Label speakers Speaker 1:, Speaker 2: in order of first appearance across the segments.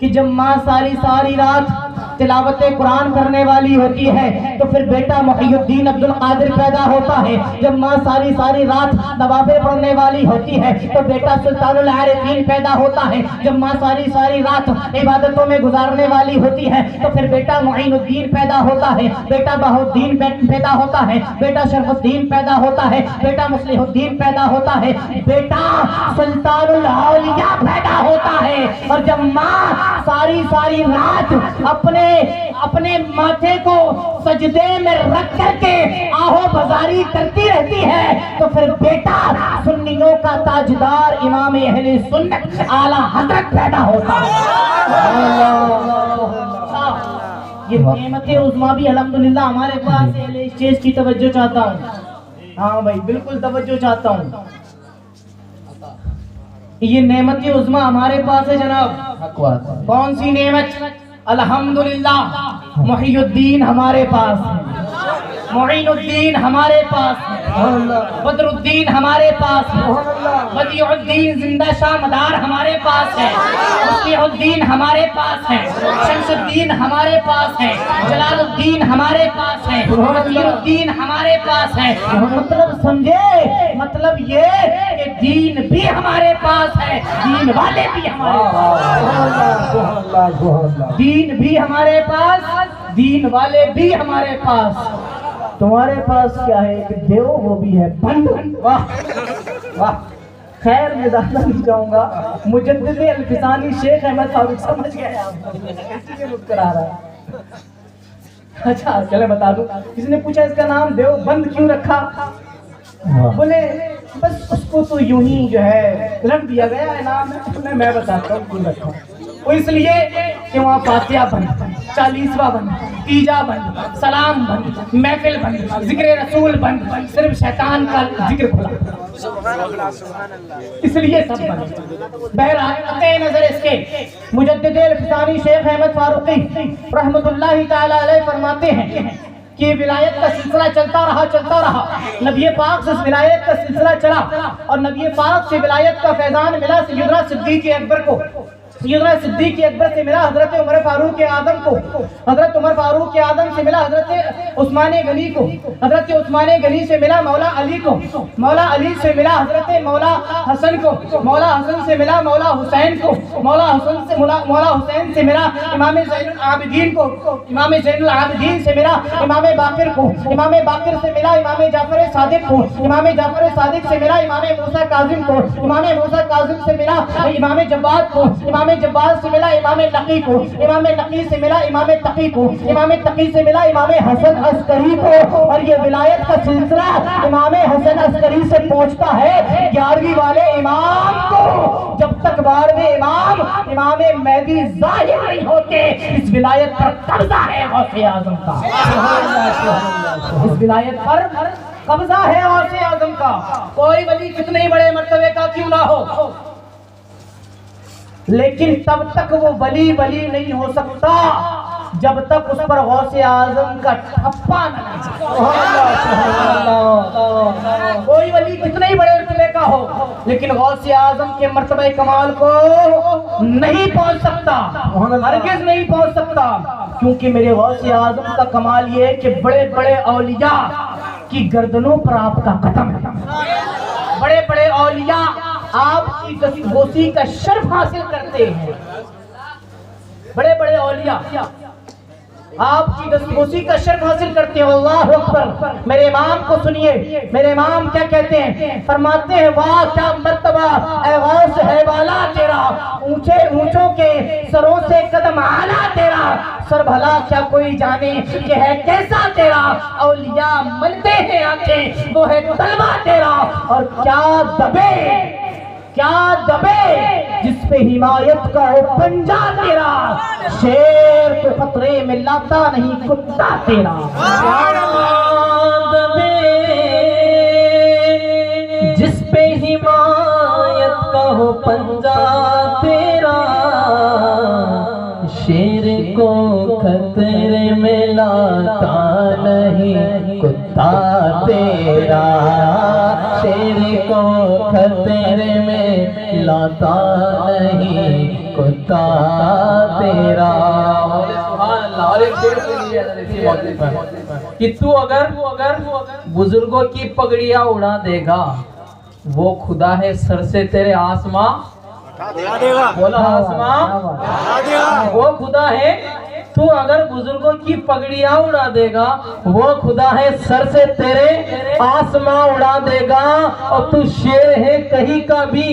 Speaker 1: کہ جب ماں ساری رات تلاوت قرآن کرنے والی ہوتی ہے تو پھر بیٹا محی الدین عبد القادر پیدا ہوتا ہے. جب ماں ساری رات نوافل پڑھنے والی ہوتی ہے تو بیٹا سلطان العارفین پیدا ہوتا ہے. جب ماں ساری رات عبادتوں میں گزارنے والی ہوتی ہے تو پھر بیٹا معین الدین پیدا ہوتا ہے, بیٹا بہاؤالدین پیدا ہوتا ہے, بیٹا شرف الدین پیدا ہوتا ہے, بیٹا مصلح الدین پیدا ہوتا ہے, بیٹا سلطان الاولیاء پیدا ہوتا ہے. اور جب ماں ساری رات اپنے ماتھے کو سجدے میں رکھ کر کے آہو بزاری کرتی رہتی ہے تو پھر بیٹا سنیوں کا تاجدار امام اہل سنت اعلی حضرت پیدا ہوتا ہے. یہ نعمت عظمیٰ بھی الحمدللہ ہمارے پاس ہے. اسٹیج کی توجہ چاہتا ہوں. ہاں بھائی بالکل توجہ چاہتا ہوں. یہ نعمت عظمیٰ ہمارے پاس ہے جناب. کون سی نعمت؟ الحمدللہ محی الدین ہمارے پاس ہے, معین الدین ہمارے پاس ہے, بدر الدین ہمارے پاس ہے, بدیع الدین زندہ شاہ مدار ہمارے پاس ہے, مصلح الدین ہمارے پاس ہے, شمس الدین ہمارے پاس ہے, جلال الدین ہمارے پاس ہے, وزیر الدین ہمارے پاس ہے. مطلب سمجھے؟ مطلب یہ کہ دین بھی ہمارے پاس ہے, دین والے بھی ہمارے پاس, دین بھی ہمارے پاس, دین والے بھی ہمارے پاس. تمہارے پاس کیا ہے کہ دیو وہ بھی ہے بند. واہ واہ. خیر میں زیادہ نہیں جاؤں گا. مجدد الفسانی شیخ احمد فاروق سمجھ گئے آپ اس لیے مسکرا رہا ہے. اچھا چلے بتا دوں. کسی نے پوچھا اس کا نام دیو بند کیوں رکھا؟ بولے بس اس کو تو یوں ہی جو ہے رکھ دیا گیا ہے نام ہے. میں بتاتا ہوں کیوں رکھا. وہ اس لیے کہ وہاں فاتحہ بند, 40واں بند, تیجا بند, سلام بند, محفل بند, ذکر رسول بند, صرف شیطان کا ذکر کھلا, اس لیے سب بند. بہرحال قطع نظر اس کے مجدد الفسانی شیخ احمد فاروقی رحمۃ اللہ تعالی علیہ فرماتے ہیں کہ ولایت کا سلسلہ چلتا رہا. نبی پاک سے ولایت کا سلسلہ چلا اور نبی پاک سے ولایت کا فیضان ملا سیدنا صدیق اکبر کو. سیدنا صدیق اکبر سے ملا حضرت عمر فاروق اعظم کو, حضرت عمر فاروق اعظم سے ملا حضرت عثمان غنی کو, حضرت عثمان غنی سے ملا مولا علی کو, مولا علی سے ملا حضرت مولا حسن کو, مولا حسن سے ملا مولا حسین کو, مولا حسین سے ملا امام زین العابدین کو, امام زین العابدین سے ملا امام باقر کو, امام باقر سے ملا امام جعفر صادق کو, امام جعفر صادق سے ملا امام موسیٰ کاظم کو, امام موسیٰ کاظم سے ملا امام جواد کو, امام جواد سے ملا امام نقی کو, امام نقی سے ملا امام تقی کو, امام تقی سے ملا امام حسن عسکری کو. اور یہ ولایت کا سلسلہ امام حسن عسکری سے پہنچتا ہے 11ویں والے امام کو, جب تک 12ویں امام مہدی ظاہر نہیں ہوتے. اس ولایت پر قبضہ ہے غوث اعظم کا, اس ولایت پر قبضہ ہے غوث اعظم کا. کوئی ولی کتنے ہی بڑے مرتبے کا کیوں نہ ہو, لیکن تب تک وہ ولی نہیں ہو سکتا جب تک اس پر غوث اعظم کا ٹھپا نہ لگے. کوئی ولی کتنے ہی بڑے مرتبے کا ہو لیکن غوث اعظم کے مرتبہ کمال کو نہیں پہنچ سکتا, ہرگز نہیں پہنچ سکتا. کیونکہ میرے غوث اعظم کا کمال یہ ہے کہ بڑے بڑے اولیاء کی گردنوں پر آپ کا قدم ہے. بڑے بڑے اولیاء آپ کی دستبوسی کا شرف حاصل کرتے ہیں. بڑے بڑے اولیاء آپ کی دستبوسی کا شرف حاصل کرتے ہیں. اللہ اکبر. میرے امام کو سنیے, میرے امام کیا کہتے ہیں, فرماتے ہیں واہ کیا مرتبہ اے غوث ہے والا تیرا, اونچوں کے سروں سے قدم اعلیٰ تیرا, سر بھلا کیا کوئی جانے کہ ہے کیسا تیرا, اولیاء ملتے ہیں آنکھیں وہ ہے طلبہ تیرا. اور کیا دبے جس پہ حمایت کا ہے پنجا تیرا, شیر تو خطرے میں لاتا نہیں کتا تیرا. دبے جس پہ حمایت کا ہو پنجا تیرا, شیر کو خطرے میں لاتا نہیں کتا تیرا, شیر کو خطرے میں لاتا نہیں کتا
Speaker 2: تیرا. سبحان اللہ. اور ایک شعر سنیے اسی موضوع پر کہ تو اگر بزرگوں کی پگڑیاں اڑا دے گا وہ خدا ہے سر سے تیرے آسماں بولا آسماں وہ خدا ہے. تو اگر بزرگوں کی پگڑیاں اڑا دے گا وہ خدا ہے سر سے تیرے آسماں اڑا دے گا. اور تو شیر ہے کہیں کا بھی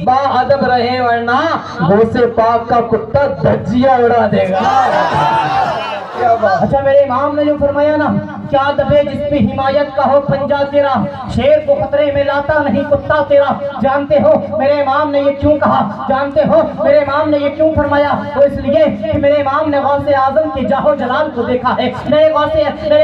Speaker 2: با ادب رہے ورنہ غوث پاک کا کتا دھجیاں اڑا دے گا.
Speaker 1: اچھا میرے امام نے جو فرمایا نا کیا دبے جس پہ حمایت کا ہو پنجہ تیرا شیر کو خطرے میں لاتا نہیں کتا تیرا. جانتے ہو میرے امام نے یہ کیوں کہا؟ جانتے ہو میرے امام نے یہ کیوں فرمایا؟ وہ اس لیے کہ میرے امام نے غوث اعظم کے جاہ و جلال کو دیکھا ہے. میرے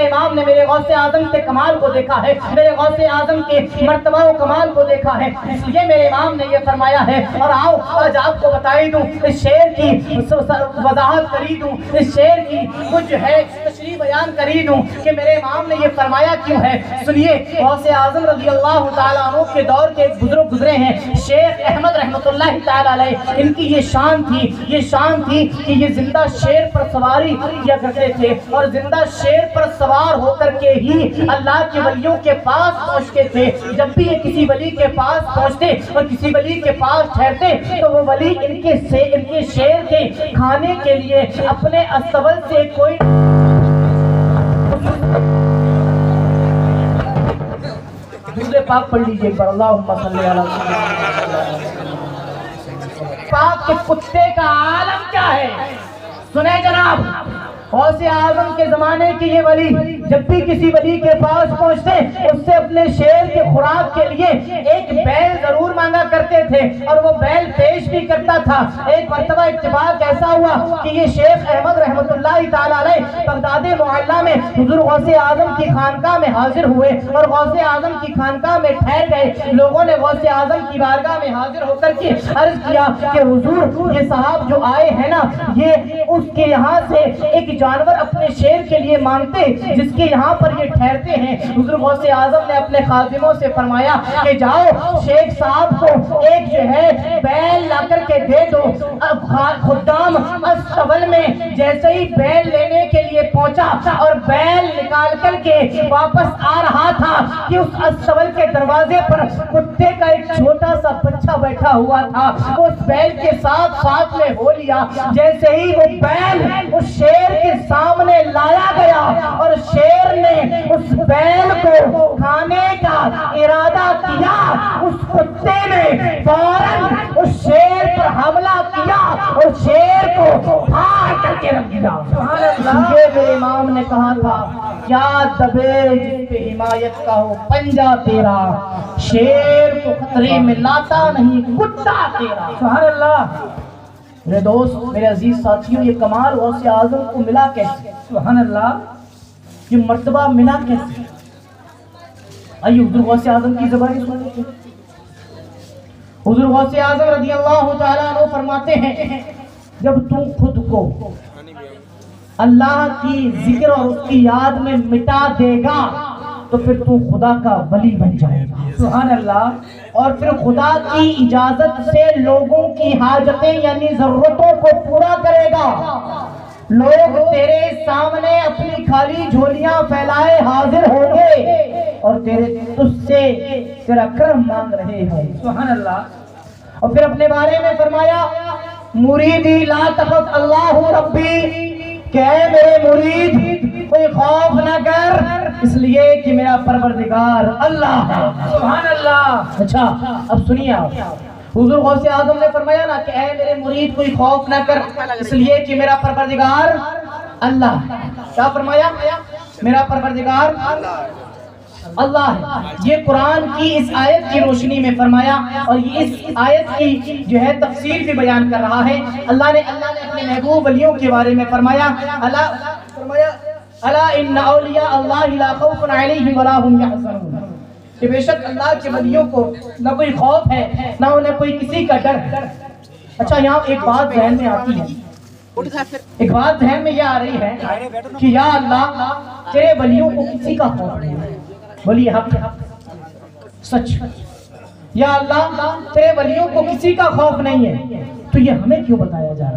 Speaker 1: امام نے میرے غوث اعظم کے کمال کو دیکھا ہے. میرے غوث اعظم کے مرتبہ و کمال کو دیکھا ہے. اس لیے میرے امام نے یہ فرمایا ہے. اور آؤ آج آپ کو بتائی دوں اس شعر کی وضاحت کری دوں اس شعر کی کچھ جو ہے تشریح بیان کری دوں کہ میرے امام نے یہ فرمایا کیوں ہے. سنیے غوث اعظم رضی اللہ تعالیٰ عنہ کے دور کے ایک بزرگ گزرے ہیں شیخ احمد رحمۃ اللہ تعالیٰ علیہ. ان کی یہ شان تھی کہ یہ زندہ شیر پر سواری کیا کرتے تھے اور زندہ شیر پر سوار ہو کر کے ہی اللہ کے ولیوں کے پاس پہنچتے تھے. جب بھی یہ کسی ولی کے پاس پہنچتے اور کسی ولی کے پاس ٹھہرتے تو وہ ولی ان کے شیر کے کھانے کے لیے اپنے استبل سے کوئی درود پاک پڑھ لیجئے پر اللہم صلی علی پاک کے کتے کا عالم کیا ہے. سنیں جناب غوث اعظم کے زمانے کے یہ ولی جب بھی کسی ولی کے پاس پہنچتے اس سے اپنے شیر کے خوراک کے لیے ایک بیل ضرور مانگا کرتے تھے اور وہ بیل پیش بھی کرتا تھا. ایک مرتبہ اتفاق ایسا ہوا کہ یہ شیخ احمد رحمۃ اللہ تعالیٰ علیہ بغداد معلیٰ میں حضور غوث اعظم کی خانقاہ میں حاضر ہوئے اور غوث اعظم کی خانقاہ میں ٹھہر گئے. لوگوں نے غوث اعظم کی بارگاہ میں حاضر ہو کر کے عرض کیا کہ حضور یہ صاحب جو آئے ہیں نا یہ اس کے یہاں سے ایک جانور اپنے شیر کے لیے مانگتے جس کے یہاں پر یہ ٹھہرتے ہیں. حضور غوث اعظم نے اپنے خادموں سے فرمایا کہ جاؤ شیخ صاحب کو ایک جو ہے بیل لا کر کے دے دو. خدام استبل میں جیسے ہی بیل لینے کے لیے پہنچا اور بیل نکال کر کے واپس آ رہا تھا کہ اس استبل کے دروازے پر کتے کا ایک چھوٹا سا بچہ بیٹھا ہوا تھا. اس بیل کے ساتھ میں ہو لیا. جیسے ہی وہ بیل اس شیر کے سامنے لایا گیا اور شیر نے اس بیل کو کھانے کا ارادہ کیا اس کتے نے فوراً اس شیر پر حملہ کیا اور شیر کو پھاڑ کر کے رکھ دیا. یہ میرے امام نے کہا تھا کیا دبے جس پہ حمایت کا ہو پنجہ تیرا شیر کو خطرے میں لاتا نہیں کتا تیرا. سبحان اللہ. میرے دوست میرے عزیز ساتھیوں یہ کمال غوث اعظم کو ملا کیسے؟ سبحان اللہ. یہ مرتبہ ملا کیسے؟ آئیے حضور غوث اعظم کی زبانی سن لیتے ہیں. حضور غوث اعظم رضی اللہ تعالیٰ عنہ فرماتے ہیں جب تم خود کو اللہ کی ذکر اور اس کی یاد میں مٹا دے گا تو پھر تو خدا کا ولی بن جائے گا. سبحان اللہ. اور پھر خدا کی اجازت سے لوگوں کی حاجتیں یعنی ضرورتوں کو پورا کرے گا. لوگ تیرے سامنے اپنی خالی جھولیاں پھیلائے حاضر ہوں گے اور تجھ سے تیرا کرم مانگ رہے ہیں. سبحان اللہ. اور پھر اپنے بارے میں فرمایا مریدی لا تخف اللہ ربی کہ اے میرے مرید کوئی خوف نہ کر اس لیے کہ میرا پروردگار اللہ ہے. سبحان اللہ. اچھا اب سنیے آپ حضور غوث اعظم نے فرمایا نا کہ اے میرے مرید کوئی خوف نہ کر اس لیے کہ میرا پروردگار اللہ ہے. کیا فرمایا؟ میرا پروردگار اللہ ہے. یہ قرآن کی اس آیت کی روشنی میں فرمایا اور یہ اس آیت کی جو ہے تفسیر بھی بیان کر رہا ہے. اللہ نے اپنے محبوب ولیوں کے بارے میں فرمایا الا ان اولیاء اللہ لا خوف علیہم ولا هم يحزنون کہ بے شک اللہ کے ولیوں کو نہ کوئی خوف ہے نہ انہیں کوئی کسی کا ڈر ہے. اچھا یہاں ایک بات ذہن میں آتی ہے ایک بات ذہن میں یہ آ رہی ہے کہ یا اللہ تیرے ولیوں کو کسی کا خوف نہیں ہے. ولی حق سچ. یا اللہ تیرے ولیوں کو کسی کا خوف نہیں ہے تو یہ ہمیں کیوں بتایا جا رہا ہے؟